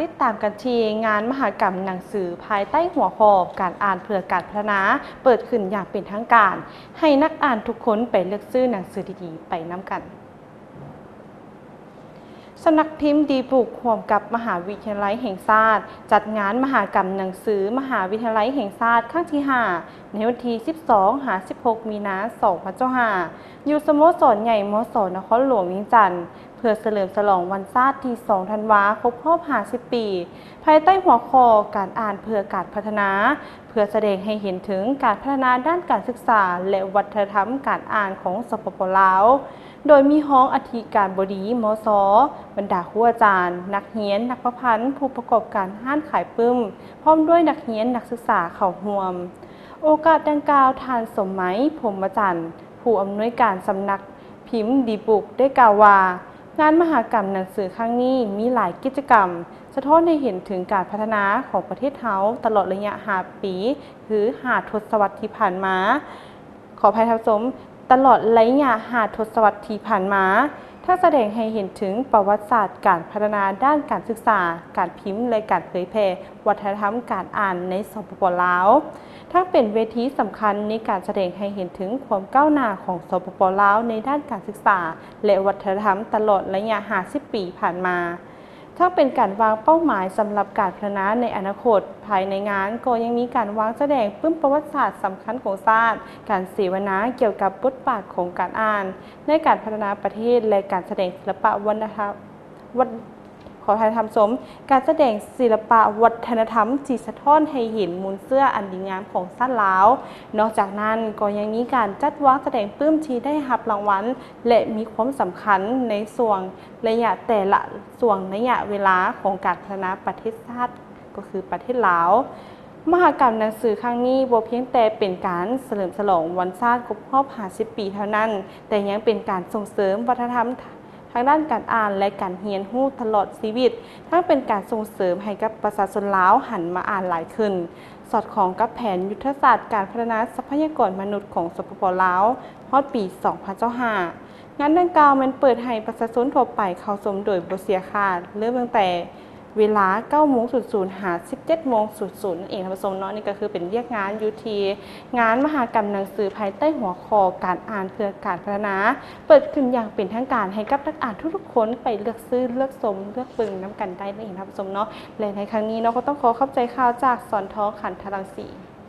ติดตามกันที่งานมหกรรมหนังสือภายใต้หัวข้อการอ่านเพื่อการพัฒนาเปิดขึ้นอย่างเป็นทางการให้นักอ่านทุกคนไปเลือกซื้อหนังสือดีๆไปน้ำกันสำนักพิมพ์ดีบุกร่วมกับมหาวิทยาลัยแห่งชาติจัดงานมหกรรมหนังสือมหาวิทยาลัยแห่งชาติครั้งที่ 5 ในวันที่ 12-16 มีนาคม 2025 อยู่สโมสรใหญ่มส.นครหลวงเวียงจันทร์เพื่อเฉลิมฉลองวันชาติที่ 2 ธันวาคม ครบรอบ 50 ปี ภายใต้หัวข้อการอ่านเพื่อการพัฒนาเพื่อแสดงให้เห็นถึงการพัฒนาด้านการศึกษาและวัฒนธรรมการอ่านของสปป.ลาวโดยมีห้องอธิการบดีมส.บรรดาครูอาจารย์นักเรียนนักประพันธ์ผู้ประกอบการห้านขายปึ้มพร้อมด้วยนักเรียนนักศึกษาเข้าร่วมโอกาสดังกล่าวท่านสมหมัยพรหมจันทร์ผู้อำนวยการสำนักพิมพ์ดีบุกได้กล่าวว่างานมหกรรมหนังสือครั้งนี้มีหลายกิจกรรมสะท้อนให้เห็นถึงการพัฒนาของประเทศเฮาตลอดระยะ5 ปีหรือ5 ทศวรรษที่ผ่านมาขออภัยท่านผู้ชมตลอดระยะ5 ทศวรรษที่ผ่านมาถ้าแสดงให้เห็นถึงประวัติศาสตร์การพัฒนาด้านการศึกษาการพิมพ์และการเผยแพร่วัฒนธรรมการอ่านในสปป.ลาวทั้งเป็นเวทีสำคัญในการแสดงให้เห็นถึงความก้าวหน้าของสปป.ลาวในด้านการศึกษาและวัฒนธรรมตลอดระยะ50 ปีผ่านมาทั้งเป็นการวางเป้าหมายสำหรับการพัฒนาในอนาคตภายในงานก็ยังมีการวางแสดงปึ้มประวัติศาสตร์สำคัญของชาติการเสวนาเกี่ยวกับบทบาทของการอ่านในการพัฒนาประเทศและการแสดงศิลปะวัฒนธรรมขอไทยทำสมการแสดงศิลปะวัฒนธรรมที่สะท้อนให้เห็นมูลเสื้ออันดีงามของชาติลาวนอกจากนั้นก็ยังมีการจัดวางแสดงปึ้มที่ได้รับรางวัลและมีความสำคัญในส่วนระยะแต่ละส่วนระยะเวลาของการพัฒนาประเทศชาติก็คือประเทศลาวมหกรรมหนังสือครั้งนี้บ่เพียงแต่เป็นการเฉลิมฉลองวันชาติครบรอบ 50 ปีเท่านั้นแต่ยังเป็นการส่งเสริมวัฒนธรรมทางด้านการอ่านและการเรียนรู้ตลอดชีวิตทั้งเป็นการส่งเสริมให้กับประชาชนลาวหันมาอ่านหลายขึ้นสอดคล้องกับแผนยุทธศาสตร์การพัฒนาทรัพยากรมนุษย์ของสปป.ลาวฮอดปี 2025 งานดังกล่าวมันเปิดให้ประชาชนทั่วไปเข้าชมโดยบ่เสียค่าเริ่มตั้งแต่เวลา 9:00 หา 17:00 นั่นเองท่านผู้ชมเนาะนี่ก็คือเป็นเรียกงานอยู่ที่งานมหกรรมหนังสือภายใต้หัวข้อการอ่านเพื่อการพัฒนาเปิดขึ้นอย่างเป็นทางการให้กับนักอ่านทุกๆคนไปเลือกซื้อเลือกชมเลือกเบิ่งน้ำกันได้นั่นเองท่านผู้ชมเนาะและในครั้งนี้เนาะก็ต้องขอขอบใจข่าวจากสอนท้องขันธรังสี